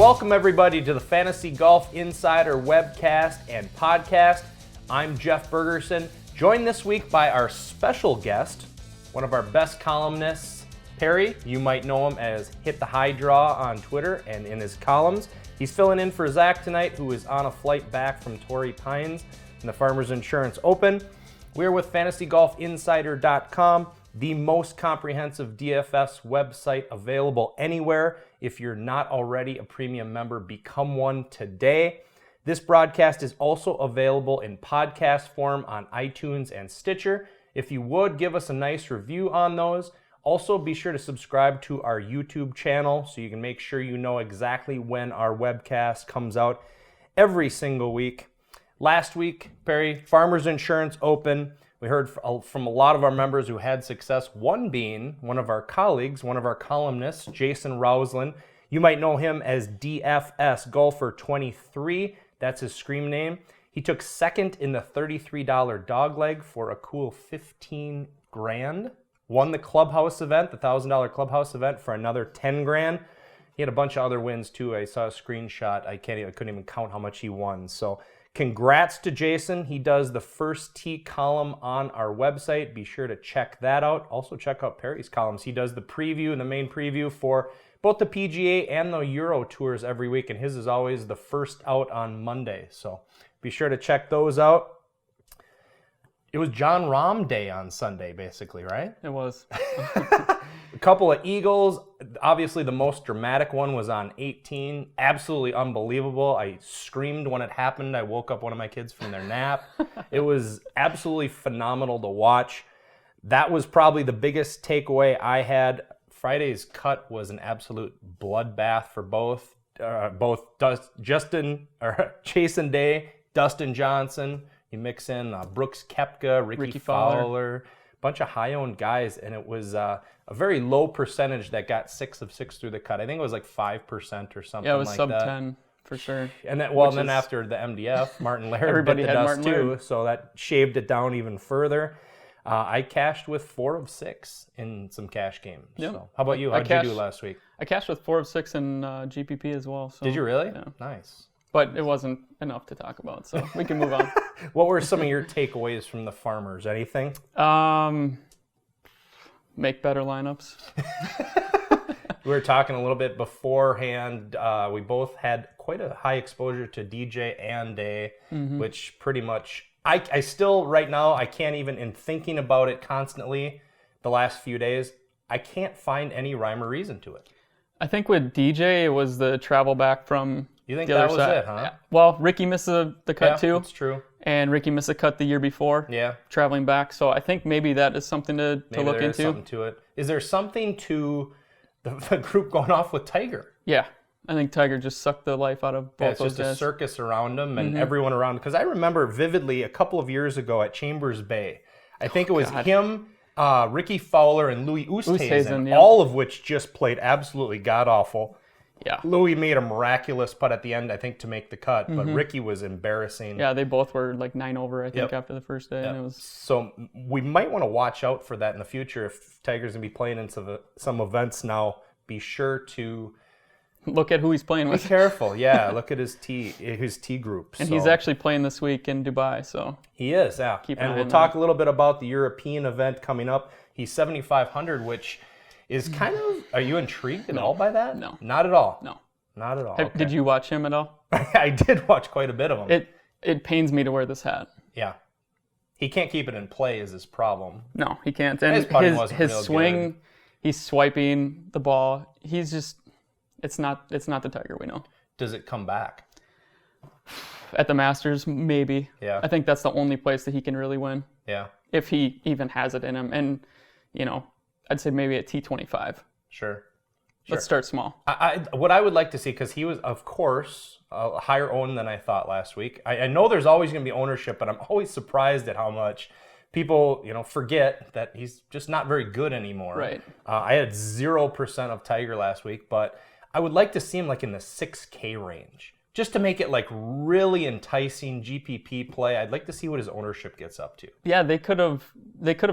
Welcome everybody to the Fantasy Golf Insider Webcast and Podcast. I'm Jeff Bergerson, joined this week by our special guest, one of our best columnists, Pari. You might know him as Hit the High Draw on Twitter and in his columns. He's filling in for Zach tonight, who is on a flight back from Torrey Pines in the Farmers Insurance Open. We're with FantasyGolfInsider.com, the most comprehensive DFS website available anywhere. If you're not already a premium member, become one today. This broadcast is also available in podcast form on iTunes and Stitcher. If you would, give us a nice review on those. Also, be sure to subscribe to our YouTube channel so you can make sure you know exactly when our webcast comes out every single week. Last week, Pari, Farmers Insurance Open. We heard from a lot of our members who had success, one being one of our colleagues, one of our columnists, Jason Rauslin. You might know him as DFS Golfer 23. That's his scream name. He took second in the $33 dogleg for a cool 15 grand. Won the clubhouse event, the $1,000 clubhouse event, for another 10 grand. He had a bunch of other wins too. I saw a screenshot. I couldn't even count how much he won. So congrats to Jason. He does the first tee column on our website. Be sure to check that out. Also check out Pari's columns. He does the preview and the main preview for both the PGA and the Euro tours every week, and his is always the first out on Monday. So be sure to check those out. It was John Rahm Day on Sunday, basically, right? It was. A couple of eagles. Obviously, the most dramatic one was on 18. Absolutely unbelievable. I screamed when it happened. I woke up one of my kids from their nap. It was absolutely phenomenal to watch. That was probably the biggest takeaway I had. Friday's cut was an absolute bloodbath for both Jason Day, Dustin Johnson. You mix in Brooks Koepka, Ricky Fowler, bunch of high-owned guys, and it was a very low percentage that got 6 of 6 through the cut. I think it was like 5% or something. Yeah, it was like sub that. 10 for sure. And then after the MDF, Martin Laird bit the dust too, so that shaved it down even further. I cashed with 4 of 6 in some cash games. Yep. So, how about you? How did you do last week? I cashed with 4 of 6 in GPP as well. So, did you really? Yeah. Nice. But it wasn't enough to talk about, so we can move on. What were some of your takeaways from the Farmers? Anything? Make better lineups. We were talking a little bit beforehand. We both had quite a high exposure to DJ and Day, which pretty much, I still, right now, I can't even, in thinking about it constantly the last few days, I can't find any rhyme or reason to it. I think with DJ, it was the travel back from You think the that other was side. it, huh? Yeah. Well, Ricky missed the cut too. That's true. And Ricky missed a cut the year before. Yeah. Traveling back. So I think maybe that is something to look into. Something to it. Is there something to the group going off with Tiger? Yeah. I think Tiger just sucked the life out of both those guys. It's just a circus around him and everyone around. Because I remember vividly a couple of years ago at Chambers Bay, I think it was him, Ricky Fowler, and Louis Oosthuizen, yeah. All of which just played absolutely god-awful. Yeah. Louis made a miraculous putt at the end, I think, to make the cut, but Ricky was embarrassing. Yeah, they both were like 9 over, I think, after the first day. Yep. And it was... So we might want to watch out for that in the future. If Tiger's going to be playing in some events now, be sure to look at who he's playing with. Be careful, yeah. Look at his tee group. And he's actually playing this week in Dubai, so he is, yeah. And we'll talk a little bit about the European event coming up. He's 7,500, which is kind of. Are you intrigued at all by that? No, not at all. No, not at all. Okay. Did you watch him at all? I did watch quite a bit of him. It pains me to wear this hat. Yeah, he can't keep it in play is his problem. No, he can't. And his swing, good. He's swiping the ball. He's just. It's not the Tiger we know. Does it come back? At the Masters, maybe. Yeah. I think that's the only place that he can really win. Yeah. If he even has it in him. And, I'd say maybe at T25. Sure. Let's start small. What I would like to see, because he was, of course, higher owned than I thought last week. I know there's always going to be ownership, but I'm always surprised at how much people, forget that he's just not very good anymore. Right. I had 0% of Tiger last week, but I would like to see him like in the 6K range. just to make it like really enticing GPP play. I'd like to see what his ownership gets up to. Yeah, they could have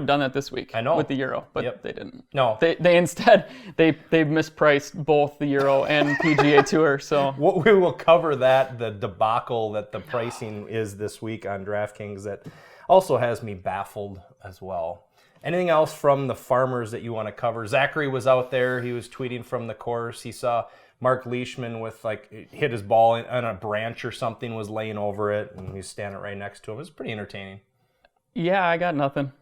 done that this week. I know. With the Euro, but they didn't. No, they instead mispriced both the Euro and PGA Tour. So we will cover the debacle that the pricing is this week on DraftKings that also has me baffled as well. Anything else from the Farmers that you want to cover? Zachary was out there. He was tweeting from the course. He saw Mark Leishman with hit his ball on a branch or something, was laying over it, and he's standing right next to him. It was pretty entertaining. Yeah, I got nothing.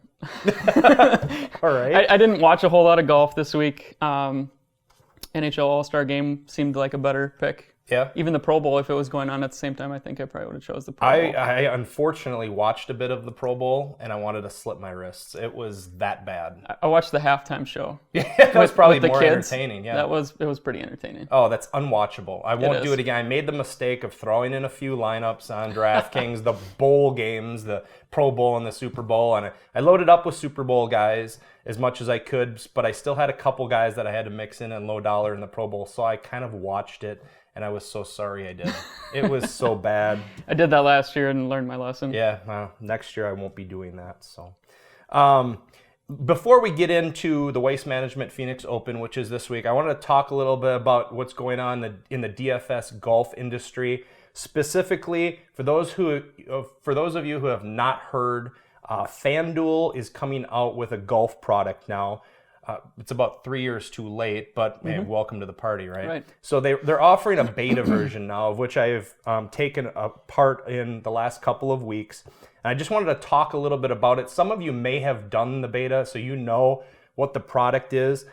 All right. I didn't watch a whole lot of golf this week. NHL All-Star Game seemed like a better pick. Yeah. Even the Pro Bowl, if it was going on at the same time, I think I probably would have chose the Pro Bowl. I unfortunately watched a bit of the Pro Bowl, and I wanted to slip my wrists. It was that bad. I watched the halftime show. Yeah, that was probably with the more kids. entertaining. Yeah, it was pretty entertaining. Oh, that's unwatchable. I won't do it again. I made the mistake of throwing in a few lineups on DraftKings, the bowl games, the Pro Bowl and the Super Bowl, and I loaded up with Super Bowl guys as much as I could, but I still had a couple guys that I had to mix in low dollar in the Pro Bowl, so I kind of watched it. And I was so sorry I did. It was so bad. I did that last year and learned my lesson. Yeah, well, next year I won't be doing that. So, before we get into the Waste Management Phoenix Open, which is this week, I wanted to talk a little bit about what's going on in the DFS golf industry. Specifically, for those of you who have not heard, FanDuel is coming out with a golf product now. It's about 3 years too late, but man, welcome to the party, right? So they're offering a beta version now, of which I've taken a part in the last couple of weeks. And I just wanted to talk a little bit about it. Some of you may have done the beta, so you know what the product is.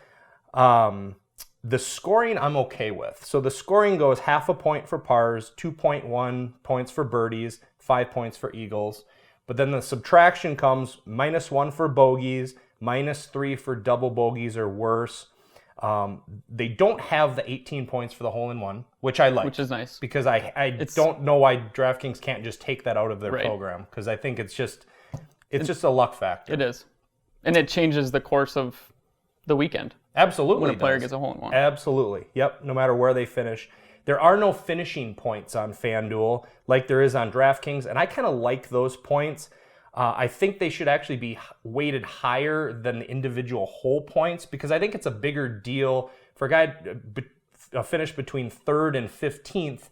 The scoring I'm okay with. So the scoring goes 0.5 point for pars, 2.1 points for birdies, 5 points for eagles. But then the subtraction comes -1 for bogeys, -3 for double bogeys or worse. They don't have the 18 points for the hole-in-one, which I like. Which is nice. Because I don't know why DraftKings can't just take that out of their program. Because I think it's just a luck factor. It is. And it changes the course of the weekend. Absolutely. When a player gets a hole-in-one. Absolutely. Yep, no matter where they finish. There are no finishing points on FanDuel like there is on DraftKings, and I kind of like those points. I think they should actually be weighted higher than the individual hole points because I think it's a bigger deal for a guy to finish between 3rd and 15th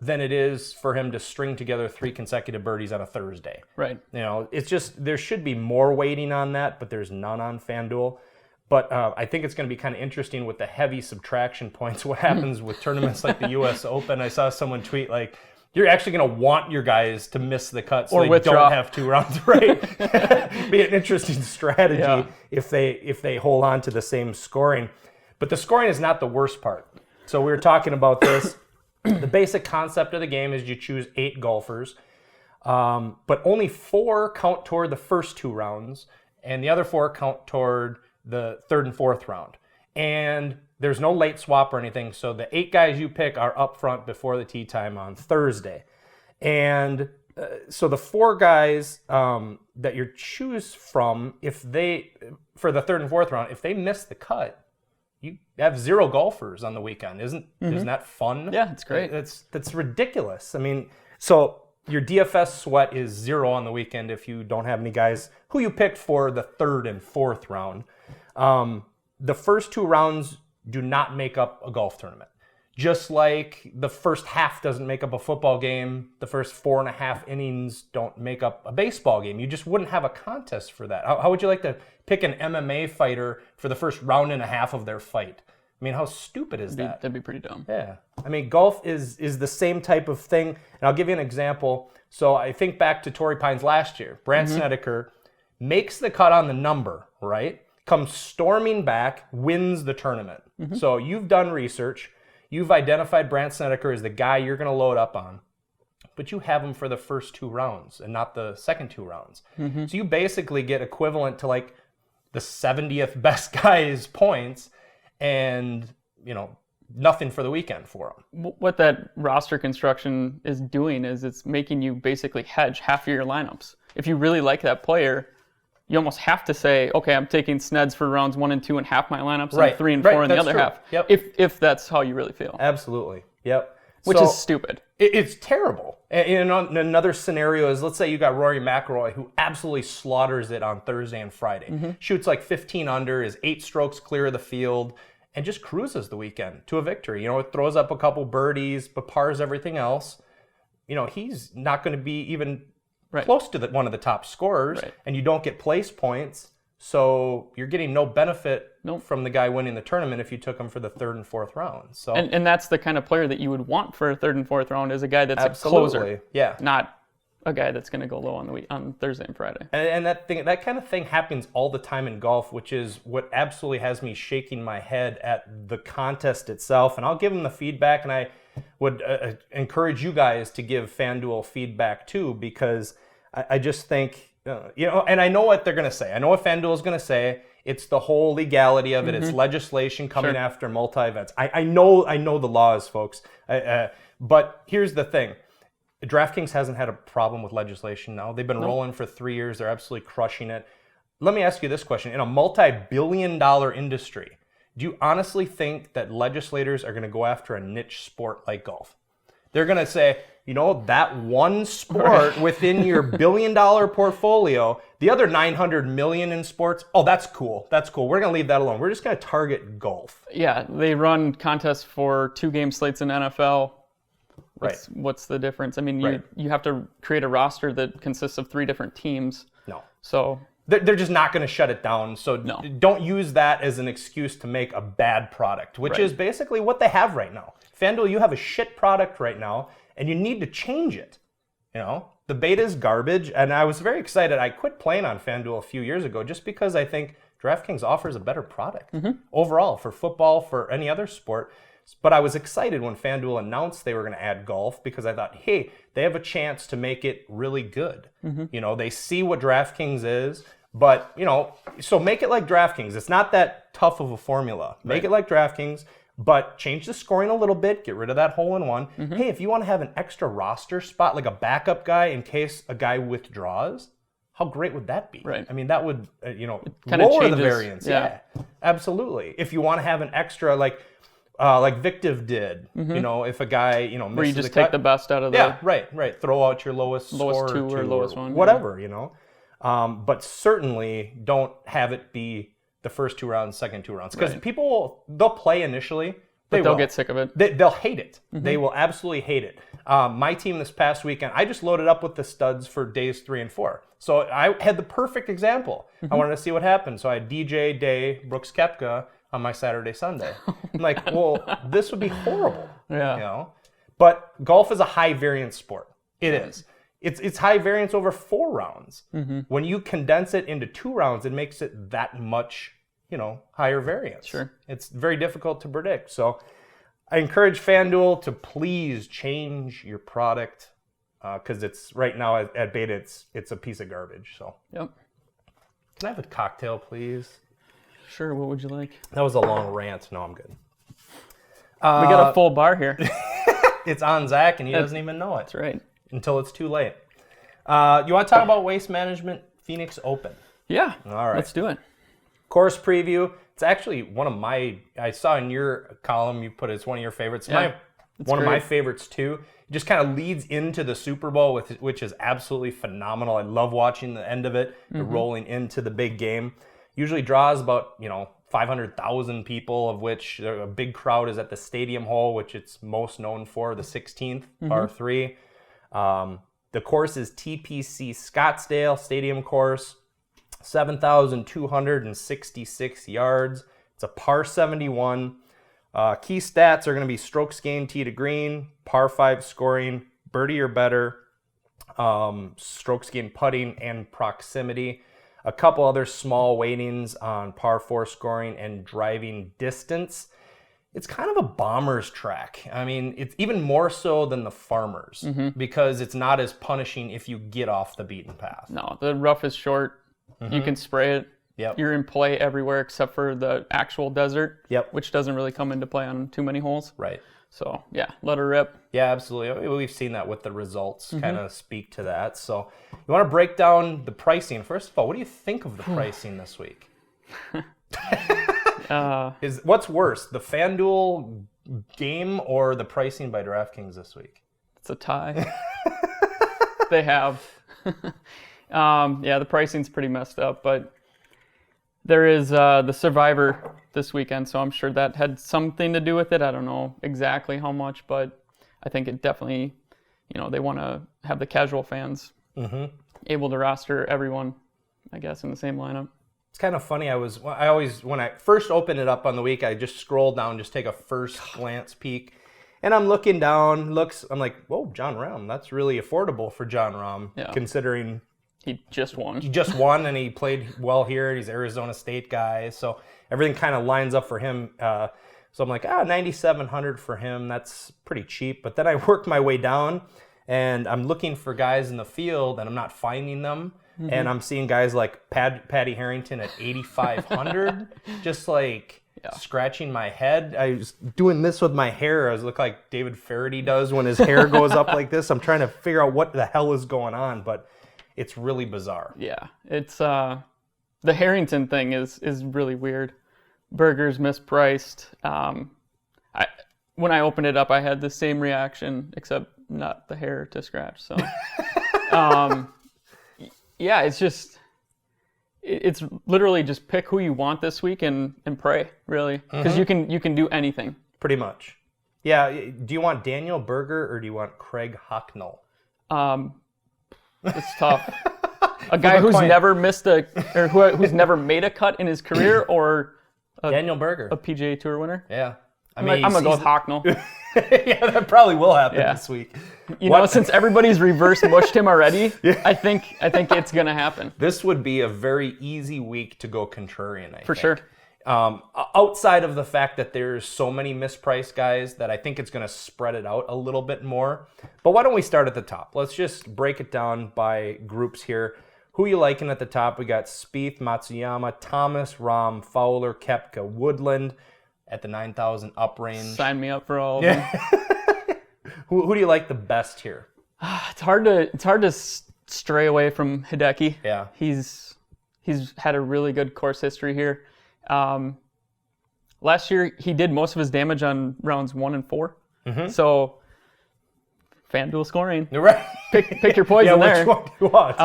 than it is for him to string together 3 consecutive birdies on a Thursday. Right. You know, it's just there should be more weighting on that, but there's none on FanDuel. But I think it's going to be kind of interesting with the heavy subtraction points. What happens with tournaments like the U.S. Open? I saw someone tweet like, you're actually going to want your guys to miss the cut so they don't have 2 rounds, right? Be an interesting strategy if they hold on to the same scoring. But the scoring is not the worst part. So we were talking about this. The basic concept of the game is you choose 8 golfers, but only 4 count toward the first 2 rounds, and the other 4 count toward the 3rd and 4th round. And there's no late swap or anything, so the 8 guys you pick are up front before the tee time on Thursday. And so the 4 guys that you choose from, for the 3rd and 4th round, if they miss the cut, you have 0 golfers on the weekend. Isn't that fun? Yeah, it's great. That's ridiculous. I mean, so your DFS sweat is 0 on the weekend if you don't have any guys who you picked for the 3rd and 4th round. The first 2 rounds do not make up a golf tournament. Just like the first half doesn't make up a football game, the first 4.5 innings don't make up a baseball game. You just wouldn't have a contest for that. How would you like to pick an MMA fighter for the first round and a half of their fight? I mean, how stupid is that? That'd be pretty dumb. Yeah. I mean, golf is the same type of thing. And I'll give you an example. So I think back to Torrey Pines last year. Brandt Snedeker makes the cut on the number, right? Comes storming back, wins the tournament. So you've done research. You've identified Brandt Snedeker as the guy you're going to load up on. But you have him for the first 2 rounds and not the second 2 rounds. So you basically get equivalent to like the 70th best guy's points and, you know, nothing for the weekend for him. What that roster construction is doing is it's making you basically hedge half of your lineups. If you really like that player, you almost have to say, okay, I'm taking Sneds for rounds 1 and 2 in half my lineups, and 3 and 4 in the other half. If that's how you really feel. Absolutely. Yep. Which is stupid. It's terrible. And another scenario is, let's say you got Rory McIlroy, who absolutely slaughters it on Thursday and Friday. Shoots like 15 under, is 8 strokes clear of the field, and just cruises the weekend to a victory. It throws up a couple birdies, but pars everything else. He's not going to be even close to one of the top scorers, and you don't get place points. So you're getting no benefit from the guy winning the tournament if you took him for the 3rd and 4th round. So and that's the kind of player that you would want for a 3rd and 4th round, is a guy that's a closer, not a guy that's going to go low on Thursday and Friday. And that kind of thing happens all the time in golf, which is what absolutely has me shaking my head at the contest itself. And I'll give them the feedback, and I would encourage you guys to give FanDuel feedback too, because I just think. And I know what they're going to say. I know what FanDuel is going to say. It's the whole legality of it. It's legislation coming after multi-events. I know the laws, folks. But here's the thing. DraftKings hasn't had a problem with legislation now. They've been rolling for 3 years. They're absolutely crushing it. Let me ask you this question. In a multi-billion-dollar industry, do you honestly think that legislators are going to go after a niche sport like golf? They're going to say, that one sport within your billion-dollar portfolio, the other 900 million in sports, that's cool. That's cool. We're going to leave that alone. We're just going to target golf. Yeah, they run contests for 2-game slates in NFL. What's the difference? I mean, you have to create a roster that consists of 3 different teams. No. So they're just not going to shut it down. So don't use that as an excuse to make a bad product, which is basically what they have right now. FanDuel, you have a shit product right now, and you need to change it. The beta is garbage, and I was very excited. I quit playing on FanDuel a few years ago just because I think DraftKings offers a better product overall for football, for any other sport. But I was excited when FanDuel announced they were going to add golf, because I thought, hey, they have a chance to make it really good. They see what DraftKings is, but, so make it like DraftKings. It's not that tough of a formula. Make it like DraftKings. But change the scoring a little bit, get rid of that hole-in-one. Hey, if you want to have an extra roster spot, like a backup guy in case a guy withdraws, how great would that be? Right. I mean, that would, lower the variance. Yeah, absolutely. If you want to have an extra, like Victiv did, if a guy, misses where you just the take the best out of the... Yeah, right. Throw out your lowest score two or lowest one. Whatever, But certainly don't have it be the first 2 rounds, second 2 rounds. Because people, they'll play initially. They'll get sick of it. They'll hate it. They will absolutely hate it. My team this past weekend, I just loaded up with the studs for days 3 and 4. So I had the perfect example. I wanted to see what happened. So I had DJ, Day, Brooks Koepka on my Saturday, Sunday. I'm like, well, this would be horrible. Yeah. But golf is a high variance sport. It is. It's high variance over 4 rounds. When you condense it into 2 rounds, it makes it that much, higher variance. Sure. It's very difficult to predict. So I encourage FanDuel to please change your product, because it's right now at beta, it's a piece of garbage. So. Yep. Can I have a cocktail, please? Sure. What would you like? That was a long rant. No, I'm good. We got a full bar here. It's on Zach, and he doesn't even know it. That's right. Until it's too late. You want to talk about Waste Management Phoenix Open? Yeah. All right. Let's do it. Course preview. It's actually one of my, I saw in your column you put it's one of your favorites. Yeah, one of my favorites too. It just kind of leads into the Super Bowl, which is absolutely phenomenal. I love watching the end of it, rolling into the big game. Usually draws about, 500,000 people, of which a big crowd is at the Stadium Hole, which it's most known for, the 16th, par 3. The course is TPC Scottsdale Stadium Course, 7,266 yards. It's a par 71. Key stats are going to be strokes gained tee to green, par 5 scoring, birdie or better, strokes gained putting, and proximity. A couple other small weightings on par 4 scoring and driving distance. It's kind of a bomber's track. I mean, it's even more so than the Farmers because it's not as punishing if you get off the beaten path. No, the rough is short. You can spray it. Yep. You're in play everywhere except for the actual desert, Yep. which doesn't really come into play on too many holes. Right. So, yeah, let her rip. Yeah, absolutely. We've seen that with the results kind of speak to that. So you want to break down the pricing. First of all, what do you think of the pricing this week? What's worse, the FanDuel game or the pricing by DraftKings this week? It's a tie. They have. The pricing's pretty messed up, but there is the Survivor this weekend, so I'm sure that had something to do with it. I don't know exactly how much, but I think it definitely, they want to have the casual fans able to roster everyone, I guess, in the same lineup. It's kind of funny. I always, when I first open it up on the week, I just scroll down, just take a first glance peek. And I'm looking down, I'm like, whoa, John Rahm. That's really affordable for John Rahm, considering he just won. He just won, and he played well here. He's an Arizona State guy, so everything kind of lines up for him. So I'm like, $9,700 for him. That's pretty cheap. But then I worked my way down, and I'm looking for guys in the field, and I'm not finding them. And I'm seeing guys like Patty Harrington at $8,500, just like scratching my head. I was doing this with my hair. I was looking like David Faraday does when his hair goes up like this. I'm trying to figure out what the hell is going on, but it's really bizarre. Yeah, it's the Harrington thing is really weird. Berger's mispriced. When I opened it up, I had the same reaction, except not the hair to scratch. So, it's literally just pick who you want this week and pray, really, because you can do anything. Pretty much. Yeah. Do you want Daniel Berger or do you want Craig Hucknall? It's tough. A guy who's never who's never made a cut in his career, or Daniel Berger, a PGA Tour winner. Yeah. I'm gonna go with Hucknall. Yeah, that probably will happen this week. Since everybody's reverse mushed him already, I think it's gonna happen. This would be a very easy week to go contrarian, I think. For sure. Outside of the fact that there's so many mispriced guys that I think it's going to spread it out a little bit more. But why don't we start at the top? Let's just break it down by groups here. Who you liking at the top? We got Spieth, Matsuyama, Thomas, Rahm, Fowler, Koepka, Woodland at the 9,000 up range. Sign me up for all of them. Who do you like the best here? It's hard to stray away from Hideki. Yeah. He's had a really good course history here. Last year, he did most of his damage on rounds 1 and 4. So, FanDuel scoring. You're right. Pick your poison there. Which one do you want?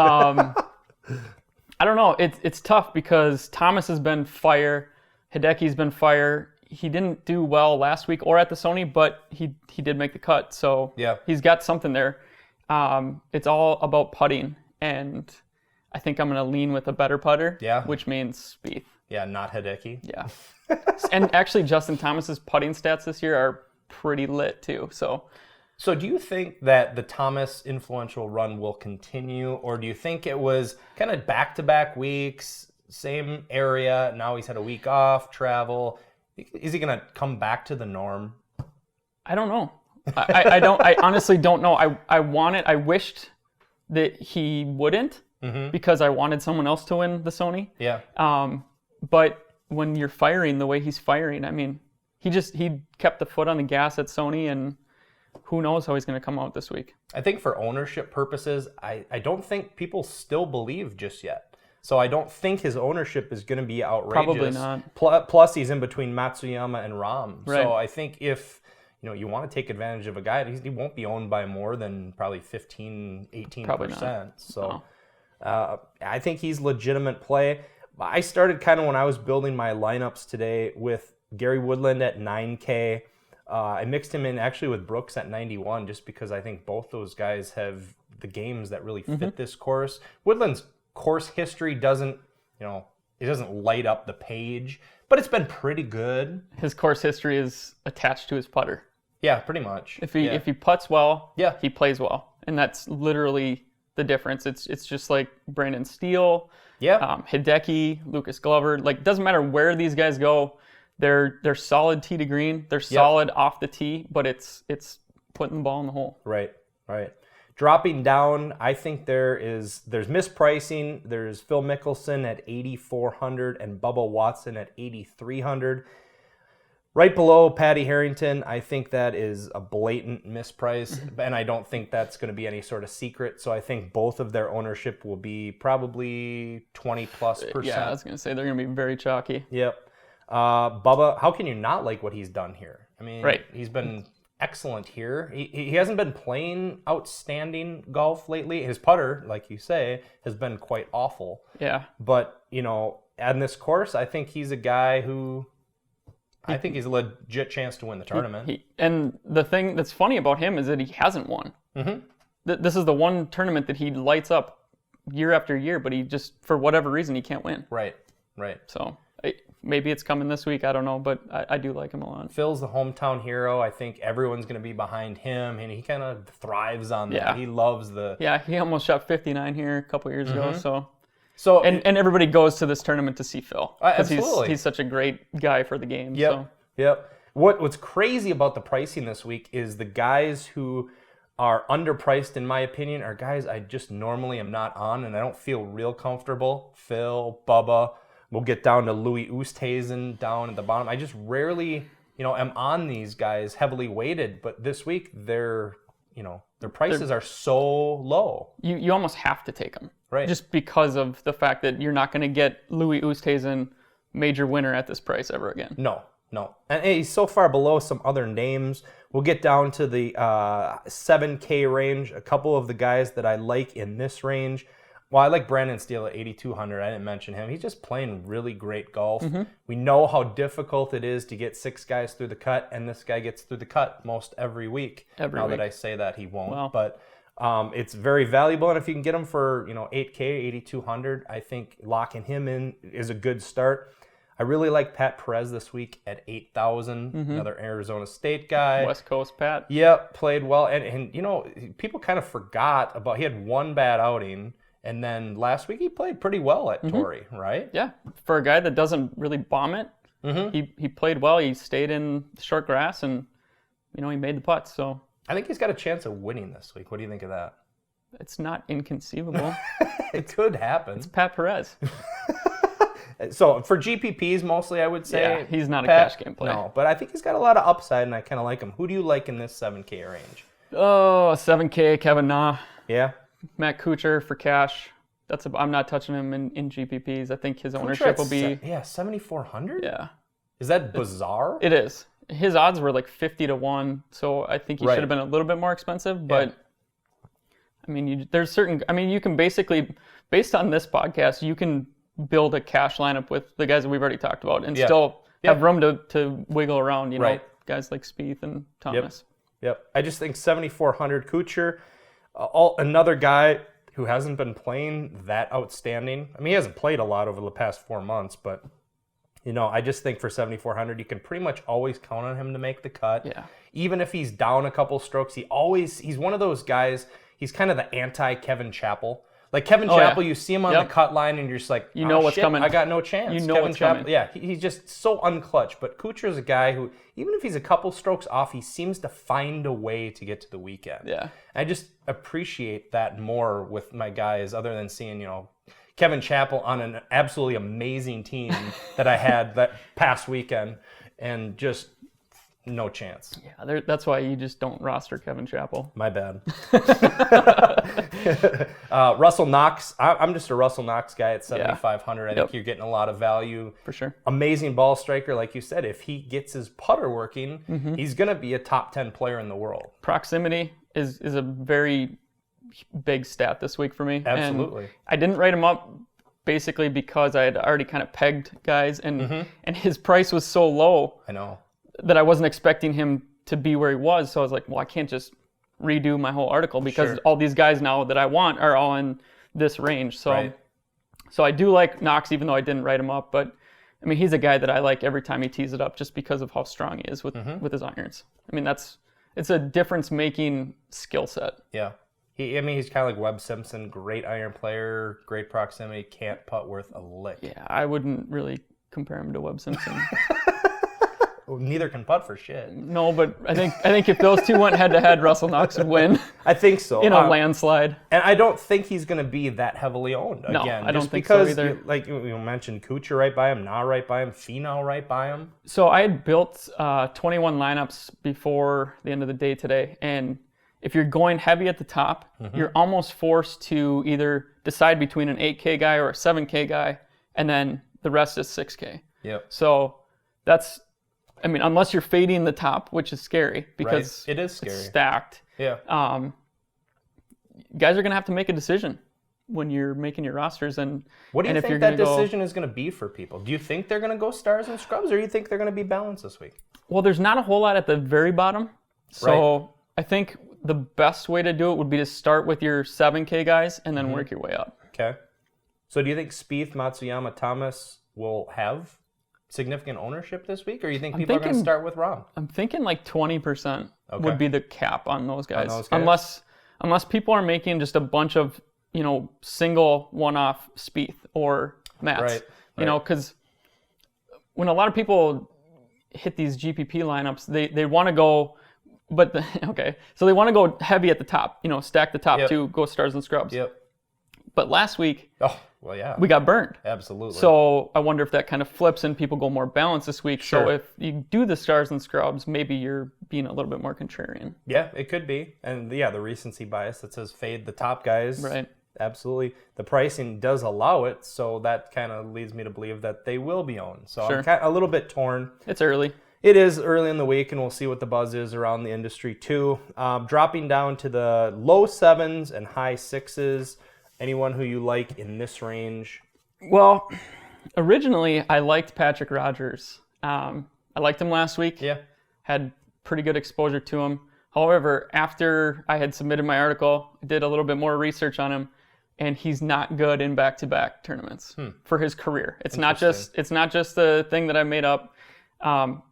I don't know. It's tough because Thomas has been fire. Hideki's been fire. He didn't do well last week or at the Sony, but he did make the cut. So he's got something there. It's all about putting, and I think I'm going to lean with a better putter, which means Spieth. Yeah, not Hideki. Yeah. And actually, Justin Thomas's putting stats this year are pretty lit, too. So do you think that the Thomas influential run will continue, or do you think it was kind of back-to-back weeks, same area, now he's had a week off, travel? Is he going to come back to the norm? I don't know. I honestly don't know. I wished that he wouldn't, because I wanted someone else to win the Sony. Yeah. But when you're firing the way he's firing, I mean, he kept the foot on the gas at Sony, and who knows how he's going to come out this week. I think for ownership purposes, I don't think people still believe just yet. So I don't think his ownership is going to be outrageous. Probably not. Plus, he's in between Matsuyama and Rahm. Right. So I think if you want to take advantage of a guy, he won't be owned by more than probably 15, 18%. Probably not. So I think he's legitimate play. I started kind of when I was building my lineups today with Gary Woodland at 9K. I mixed him in actually with Brooks at 91 just because I think both those guys have the games that really fit this course. Woodland's course history doesn't light up the page, but it's been pretty good. His course history is attached to his putter. Yeah, pretty much. If he putts well, he plays well, and that's literally the difference. It's just like Brandon Steele, Hideki, Lucas Glover. Like, doesn't matter where these guys go, they're solid tee to green. They're solid off the tee, but it's putting the ball in the hole. Right. Dropping down, I think there's mispricing. There's Phil Mickelson at 8,400 and Bubba Watson at 8,300. Right below Patty Harrington, I think that is a blatant misprice, and I don't think that's going to be any sort of secret. So I think both of their ownership will be probably 20+%. Yeah, I was going to say they're going to be very chalky. Yep. Bubba, how can you not like what he's done here? I mean, he's been excellent here. He hasn't been playing outstanding golf lately. His putter, like you say, has been quite awful. Yeah. But, on this course, I think he's a guy who I think he's a legit chance to win the tournament. And the thing that's funny about him is that he hasn't won. Mm-hmm. This is the one tournament that he lights up year after year, but he just, for whatever reason, he can't win. Right. So maybe it's coming this week. I don't know, but I do like him a lot. Phil's the hometown hero. I think everyone's going to be behind him, and he kind of thrives on that. Yeah. He loves the... Yeah, he almost shot 59 here a couple years ago, so... So and everybody goes to this tournament to see Phil. Absolutely. He's such a great guy for the game. Yep. What's crazy about the pricing this week is the guys who are underpriced, in my opinion, are guys I just normally am not on, and I don't feel real comfortable. Phil, Bubba, we'll get down to Louis Oosthuizen down at the bottom. I just rarely, am on these guys heavily weighted, but this week their prices are so low. You almost have to take them. Right. Just because of the fact that you're not going to get Louis Oosthuizen major winner at this price ever again. No. And he's so far below some other names. We'll get down to the 7K range. A couple of the guys that I like in this range. Well, I like Brandon Steele at 8,200. I didn't mention him. He's just playing really great golf. Mm-hmm. We know how difficult it is to get 6 guys through the cut, and this guy gets through the cut most every week. Now that I say that, he won't. Wow. But it's very valuable, and if you can get him for 8K, 8,200, I think locking him in is a good start. I really like Pat Perez this week at 8,000, another Arizona State guy. West Coast Pat. Yep, played well, and people kind of forgot about, he had one bad outing, and then last week he played pretty well at Torrey, right? Yeah, for a guy that doesn't really bomb it, he played well. He stayed in short grass, and he made the putts. So I think he's got a chance of winning this week. What do you think of that? It's not inconceivable. It could happen. It's Pat Perez. So for GPPs mostly, I would say. Yeah, he's not a cash game player. No, but I think he's got a lot of upside, and I kind of like him. Who do you like in this 7K range? Oh, 7K, Kevin Na. Yeah. Matt Kuchar for cash. I'm not touching him in GPPs. I think his ownership will be... 7,400? Yeah. Is that bizarre? It is. His odds were like 50-1, so I think he should have been a little bit more expensive, but... Yeah. You can basically, based on this podcast, you can build a cash lineup with the guys that we've already talked about and still have room to wiggle around, guys like Spieth and Thomas. Yep. I just think 7,400 Kuchar, another guy who hasn't been playing that outstanding. I mean, he hasn't played a lot over the past 4 months, but, I just think for 7,400, you can pretty much always count on him to make the cut. Yeah. Even if he's down a couple strokes, he's one of those guys, he's kind of the anti-Kevin Chappell. Like Kevin Chappell, you see him on the cut line, and you're just like, what's coming. I got no chance. Kevin Chappell, yeah, he's just so unclutch. But Kuchar is a guy who, even if he's a couple strokes off, he seems to find a way to get to the weekend. Yeah, I just appreciate that more with my guys, other than seeing Kevin Chappell on an absolutely amazing team that I had that past weekend, and just no chance. Yeah, that's why you just don't roster Kevin Chappell. My bad. Russell Knox. I'm just a Russell Knox guy at 7,500. I think you're getting a lot of value. For sure. Amazing ball striker, like you said. If he gets his putter working, he's going to be a top 10 player in the world. Proximity is a very big stat this week for me. Absolutely. And I didn't write him up basically because I had already kind of pegged guys, and his price was so low. I know. That I wasn't expecting him to be where he was. So I was like, well, I can't just redo my whole article because all these guys now that I want are all in this range. So so I do like Knox, even though I didn't write him up. But, I mean, he's a guy that I like every time he tees it up just because of how strong he is with his irons. I mean, it's a difference-making skill set. Yeah. He's kind of like Webb Simpson, great iron player, great proximity, can't putt worth a lick. Yeah, I wouldn't really compare him to Webb Simpson. Neither can putt for shit. No, but I think if those two went head-to-head, Russell Knox would win. I think so. In a landslide. And I don't think he's going to be that heavily owned again. No, I don't think so either. Like you mentioned, Kuchar right by him, Na right by him, Finau right by him. So I had built 21 lineups before the end of the day today, and if you're going heavy at the top, you're almost forced to either decide between an 8K guy or a 7K guy, and then the rest is 6K. Yep. So that's I mean, unless you're fading the top, which is scary because it is scary. It's stacked. Yeah. Guys are going to have to make a decision when you're making your rosters. And what do you if think you're that decision is going to be for people? Do you think they're going to go stars and scrubs, or do you think they're going to be balanced this week? Well, there's not a whole lot at the very bottom. So I think the best way to do it would be to start with your 7K guys and then work your way up. Okay. So do you think Spieth, Matsuyama, Thomas will have significant ownership this week, or do you think people are going to start with Rahm? I'm thinking like 20% would be the cap on those guys. Unless people are making just a bunch of, single one-off Spieth or Mats. You know, because when a lot of people hit these GPP lineups, they want to go, so they want to go heavy at the top, stack the top two, go stars and scrubs. Yep. But last week, we got burned. Absolutely. So I wonder if that kind of flips and people go more balanced this week. Sure. So if you do the stars and scrubs, maybe you're being a little bit more contrarian. Yeah, it could be. And the recency bias that says fade the top guys. Right. Absolutely. The pricing does allow it, so that kind of leads me to believe that they will be owned. So I'm a little bit torn. It's early. It is early in the week, and we'll see what the buzz is around the industry too. Dropping down to the low 7s and high 6s. Anyone who you like in this range? Well, originally I liked Patrick Rogers. I liked him last week. Yeah. Had pretty good exposure to him. However, after I had submitted my article, I did a little bit more research on him, and he's not good in back-to-back tournaments for his career. It's not just a thing that I made up.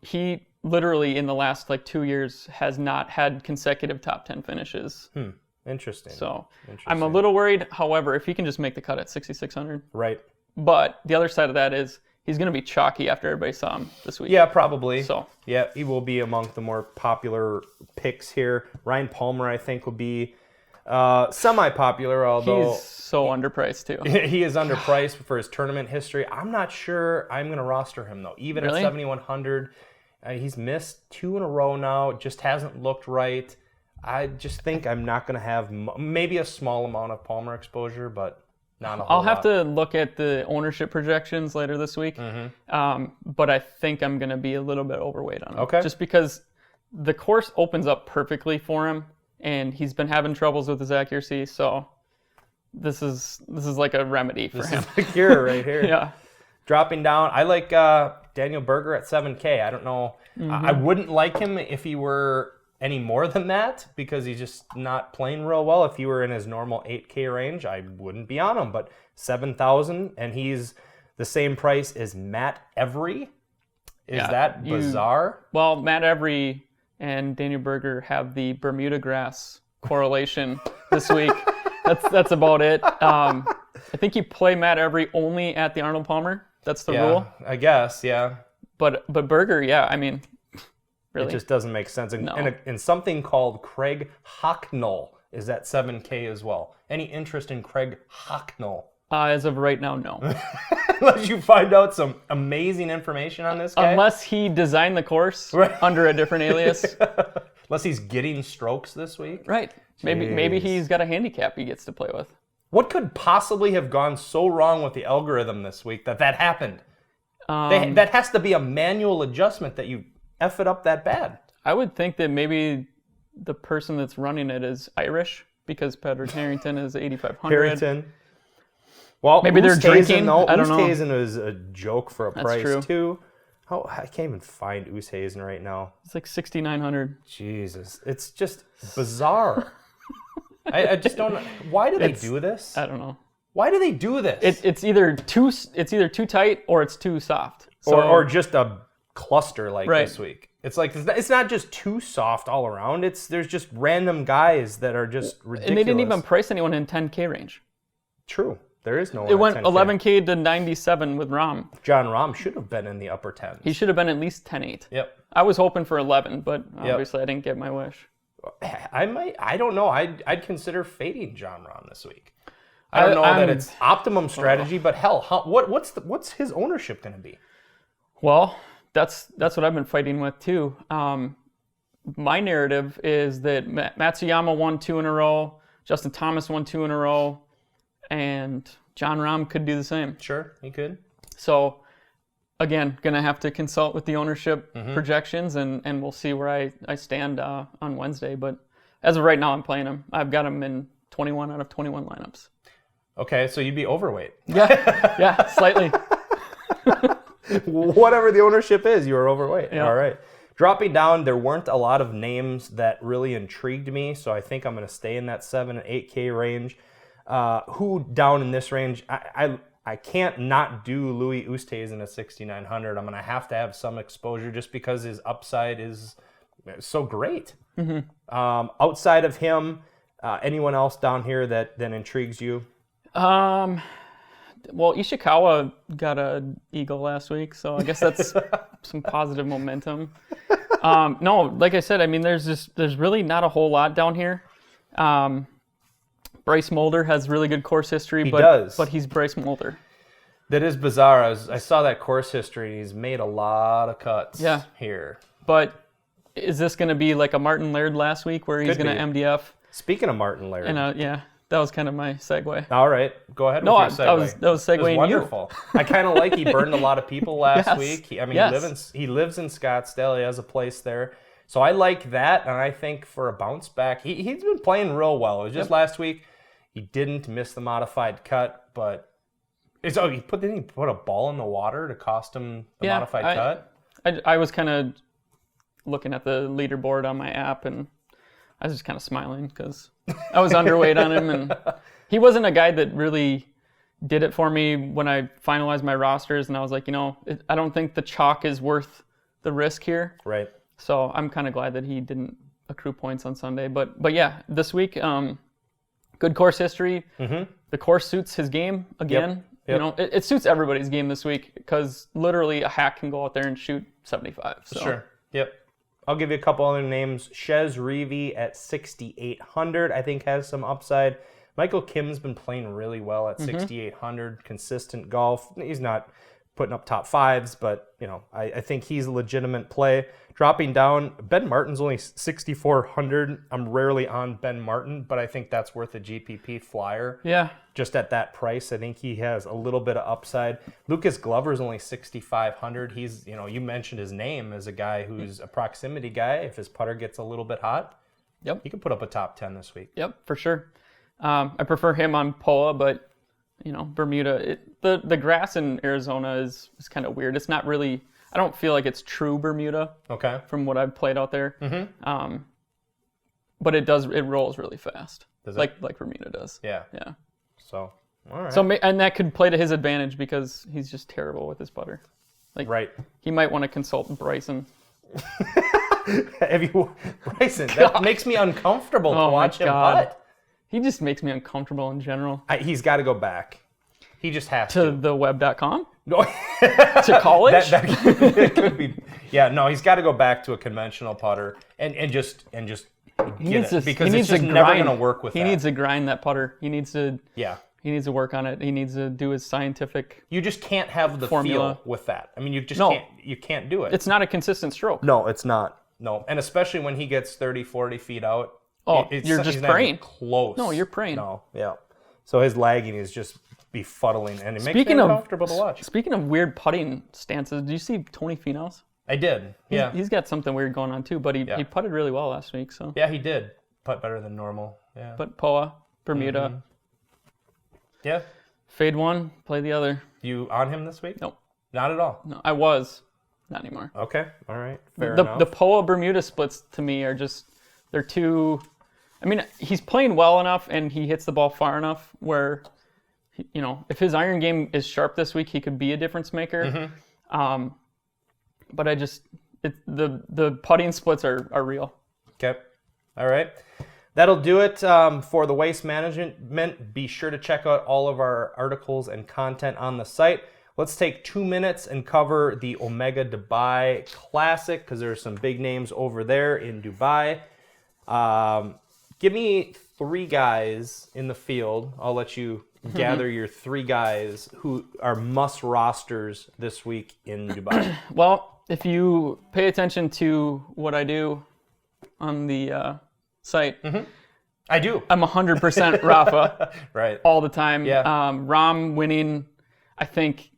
He literally in the last 2 years has not had consecutive top 10 finishes. Interesting. So I'm a little worried. However, if he can just make the cut at 6,600. Right. But the other side of that is he's going to be chalky after everybody saw him this week. Yeah, probably. So yeah, he will be among the more popular picks here. Ryan Palmer, I think, will be semi-popular, although he's so underpriced too. He is underpriced for his tournament history. I'm not sure I'm going to roster him though. Even at 7,100, he's missed 2 in a row now. It just hasn't looked right. I just think I'm not going to have maybe a small amount of Palmer exposure, but not a whole lot. I'll have to look at the ownership projections later this week, but I think I'm going to be a little bit overweight on him. Okay. Just because the course opens up perfectly for him, and he's been having troubles with his accuracy, so this is like a remedy for him. This is the cure right here. Yeah. Dropping down, I like Daniel Berger at 7K. I don't know. I wouldn't like him if he were any more than that, because he's just not playing real well. If he were in his normal 8K range, I wouldn't be on him. But 7,000, and he's the same price as Matt Every. Is that bizarre? Well, Matt Every and Daniel Berger have the Bermuda grass correlation this week. That's about it. I think you play Matt Every only at the Arnold Palmer. That's the rule. I guess, yeah. But Berger, I mean, really? It just doesn't make sense. And something called Craig Hocknull is at 7K as well. Any interest in Craig Hocknull? As of right now, no. Unless you find out some amazing information on this guy. Unless he designed the course under a different alias. Unless he's getting strokes this week. Right. Maybe he's got a handicap he gets to play with. What could possibly have gone so wrong with the algorithm this week that happened? That has to be a manual adjustment that you F it up that bad. I would think that maybe the person that's running it is Irish, because Patrick Harrington is 8,500. Harrington. Well, maybe they're drinking. I don't know. Oosthuizen is a joke for a price true. too. I can't even find Oosthuizen right now. It's like 6,900. Jesus, it's just bizarre. I just don't know. Why do they do this? I don't know. Why do they do this? It's either too tight or it's too soft. So, or just a cluster like this week. It's like it's not just too soft all around. There's just random guys that are just ridiculous. And they didn't even price anyone in 10K range. True. There is no one. It went 11K to 97 with Rahm. John Rahm should have been in the upper 10s. He should have been at least 10.8. Yep. I was hoping for 11, but obviously I didn't get my wish. I don't know. I'd consider fading John Rahm this week. I don't know that it's optimum strategy, but hell, what's his ownership going to be? Well, that's what I've been fighting with too. My narrative is that Matsuyama won 2 in a row, Justin Thomas won 2 in a row, and John Rahm could do the same. Sure, he could. So again, going to have to consult with the ownership projections, and we'll see where I stand on Wednesday. But as of right now, I'm playing him. I've got him in 21 out of 21 lineups. Okay, so you'd be overweight. Yeah, slightly. Whatever the ownership is, you are overweight. Yeah. All right. Dropping down, there weren't a lot of names that really intrigued me, so I think I'm going to stay in that 7 and 8K range. Who down in this range? I can't not do Louis Oosthuizen in a 6,900. I'm going to have some exposure just because his upside is so great. Outside of him, anyone else down here that intrigues you? Well, Ishikawa got an eagle last week, so I guess that's some positive momentum. No, like I said, I mean, there's really not a whole lot down here. Bryce Mulder has really good course history, but he's Bryce Mulder. That is bizarre. I saw that course history, and he's made a lot of cuts here. But is this going to be like a Martin Laird last week where he's going to MDF? Speaking of Martin Laird. And that was kind of my segue. All right, go ahead with your segue. That was segueing you. It was wonderful. I kind of like he burned a lot of people last week. He lives in Scottsdale. He has a place there. So I like that, and I think for a bounce back, he's been playing real well. It was just last week. He didn't miss the modified cut, but didn't he put a ball in the water to cost him the modified cut? I was kind of looking at the leaderboard on my app, and I was just kind of smiling because I was underweight on him, and he wasn't a guy that really did it for me when I finalized my rosters, and I was like, I don't think the chalk is worth the risk here. Right. So I'm kind of glad that he didn't accrue points on Sunday. But yeah, this week, good course history. The course suits his game again. Yep. It suits everybody's game this week because literally a hack can go out there and shoot 75. So. Sure. Yep. I'll give you a couple other names. Chez Reavie at 6,800, I think has some upside. Michael Kim's been playing really well at 6,800, consistent golf. He's not putting up top fives, but I think he's a legitimate play. Dropping down, Ben Martin's only 6,400. I'm rarely on Ben Martin, but I think that's worth a GPP flyer. Yeah. Just at that price, I think he has a little bit of upside. Lucas Glover's only 6,500. He's, you mentioned his name as a guy who's a proximity guy. If his putter gets a little bit hot, he could put up a top 10 this week. Yep, for sure. I prefer him on POA, but Bermuda, the grass in Arizona is kind of weird. It's not really. I don't feel like it's true Bermuda. Okay. From what I've played out there. But it rolls really fast. Does it? Like Bermuda does. Yeah. Yeah. So, all right. And that could play to his advantage because he's just terrible with his putter. Right. He might want to consult Bryson. Bryson, that makes me uncomfortable to watch him putt. He just makes me uncomfortable in general. He's got to go back. He just has to the web.com? No. To college? It could be. Yeah, no, he's got to go back to a conventional putter and just get it because it's just never going to work with that. He needs to grind that putter. He needs to work on it. He needs to do his scientific You just can't have the formula. Feel with that. I mean, you just can't do it. It's not a consistent stroke. No, it's not. No, and especially when he gets 30, 40 feet out. Oh, you're just praying. Close. No, you're praying. No, yeah. So his lagging is just befuddling, and it makes me uncomfortable to watch. Speaking of weird putting stances, did you see Tony Finau's? I did, yeah. He's got something weird going on too, but he putted really well last week. So yeah, he did putt better than normal. Yeah. But POA, Bermuda. Yeah. Fade one, play the other. You on him this week? Nope. Not at all? No, I was. Not anymore. Okay, all right. Fair enough. The POA Bermuda splits to me are just, they're too, I mean, he's playing well enough and he hits the ball far enough where, if his iron game is sharp this week, he could be a difference maker. But the putting splits are real. Okay. All right. That'll do it for the waste management. Be sure to check out all of our articles and content on the site. Let's take 2 minutes and cover the Omega Dubai Classic because there are some big names over there in Dubai. Give me 3 guys in the field. I'll let you gather your 3 guys who are must rosters this week in Dubai. Well, if you pay attention to what I do on the site, I do. I'm 100% Rafa right. all the time. Yeah. Ram winning, I think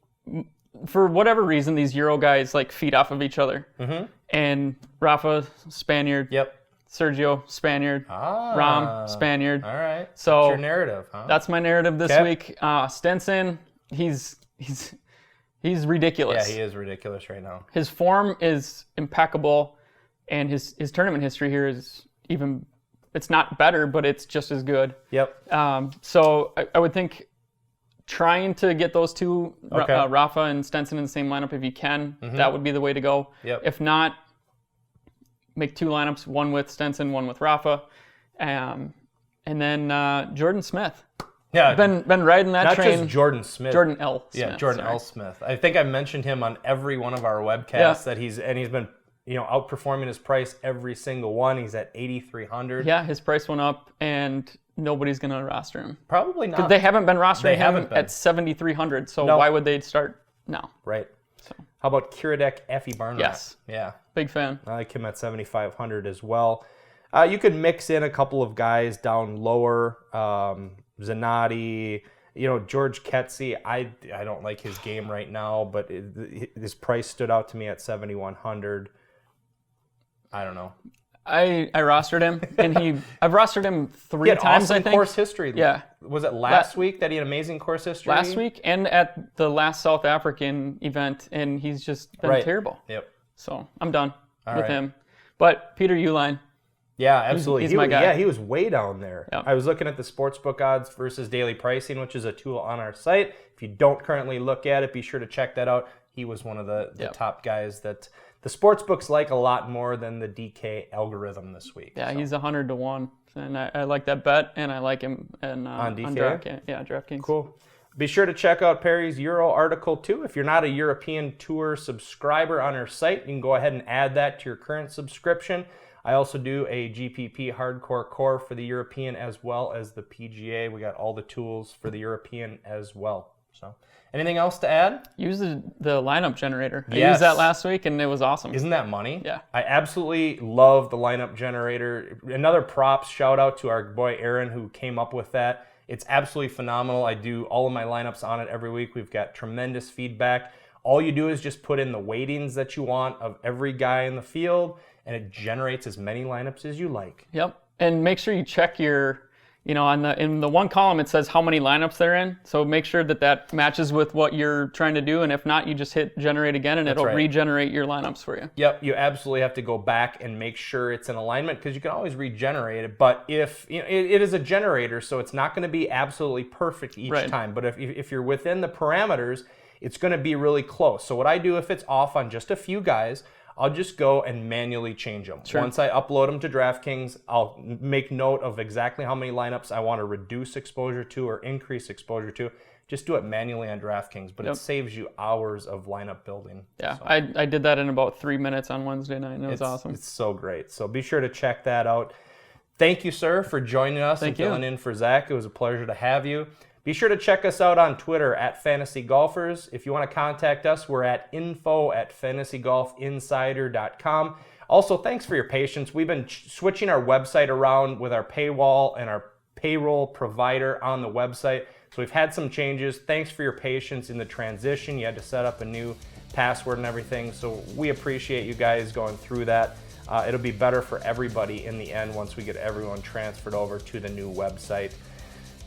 for whatever reason, these Euro guys like feed off of each other. Mm-hmm. And Rafa, Spaniard. Yep. Sergio, Spaniard. Rahm, Spaniard. All right. So that's your narrative, huh? That's my narrative this week. Stenson, he's ridiculous. Yeah, he is ridiculous right now. His form is impeccable, and his tournament history here is even, it's not better, but it's just as good. Yep. So I would think trying to get those two, Rafa and Stenson, in the same lineup if you can, that would be the way to go. Yep. If not, make two lineups, one with Stenson, one with Rafa. And then Jordan Smith. Yeah, been riding that train. Not just Jordan Smith. Jordan L. Smith. Yeah, Jordan L. Smith. I think I mentioned him on every one of our webcasts that he's been outperforming his price every single one. He's at 8,300. Yeah, his price went up, and nobody's gonna roster him. Probably not. They haven't been rostering him at 7,300. So why would they start now? Right. So how about Kiradek Effie Barnett? Yes. Yeah. Big fan. I like him at 7,500 as well. You could mix in a couple of guys down lower. Zanotti, George Ketsy. I don't like his game right now, but his price stood out to me at 7,100. I don't know. I rostered him, and I've rostered him three times. Awesome, I think. Course history. Yeah. Was it last week that he had amazing course history? Last week, and at the last South African event, and he's just been terrible. Yep. So I'm done with him. But Peter Uihlein. Yeah, absolutely. He's my guy. Yeah, he was way down there. Yep. I was looking at the sportsbook odds versus daily pricing, which is a tool on our site. If you don't currently look at it, be sure to check that out. He was one of the top guys that the sportsbooks like a lot more than the DK algorithm this week. Yeah, he's 100 to 1, and I like that bet, and I like him on DK. DraftKings. Cool. Be sure to check out Pari's Euro article too. If you're not a European Tour subscriber on our site, you can go ahead and add that to your current subscription. I also do a GPP hardcore core for the European as well as the PGA. We got all the tools for the European as well. So, anything else to add? Use the lineup generator. I Yes. used that last week, and it was awesome. Isn't that money? Yeah. I absolutely love the lineup generator. Another props shout out to our boy Aaron who came up with that. It's absolutely phenomenal. I do all of my lineups on it every week. We've got tremendous feedback. All you do is just put in the weightings that you want of every guy in the field, and it generates as many lineups as you like. Yep. And make sure you check your, in the one column it says how many lineups they're in. So make sure that matches with what you're trying to do. And if not, you just hit generate again, and it'll regenerate your lineups for you. Yep. You absolutely have to go back and make sure it's in alignment, because you can always regenerate it. But if it is a generator, so it's not going to be absolutely perfect each time. But if you're within the parameters, it's going to be really close. So what I do, if it's off on just a few guys, I'll just go and manually change them. Sure. Once I upload them to DraftKings, I'll make note of exactly how many lineups I want to reduce exposure to or increase exposure to. Just do it manually on DraftKings, but it saves you hours of lineup building. Yeah, so. I did that in about 3 minutes on Wednesday night, and it was awesome. It's so great. So be sure to check that out. Thank you, sir, for joining us and filling in for Zach. It was a pleasure to have you. Be sure to check us out on Twitter at Fantasy Golfers. If you want to contact us, we're at info@fantasygolfinsider.com. Also, thanks for your patience. We've been switching our website around with our paywall and our payroll provider on the website. So we've had some changes. Thanks for your patience in the transition. You had to set up a new password and everything. So we appreciate you guys going through that. It'll be better for everybody in the end once we get everyone transferred over to the new website.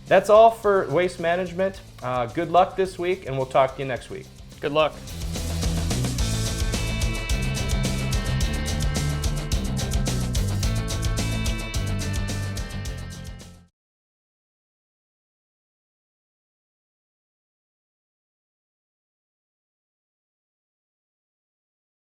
That's all for Waste Management. Good luck this week, and we'll talk to you next week. Good luck.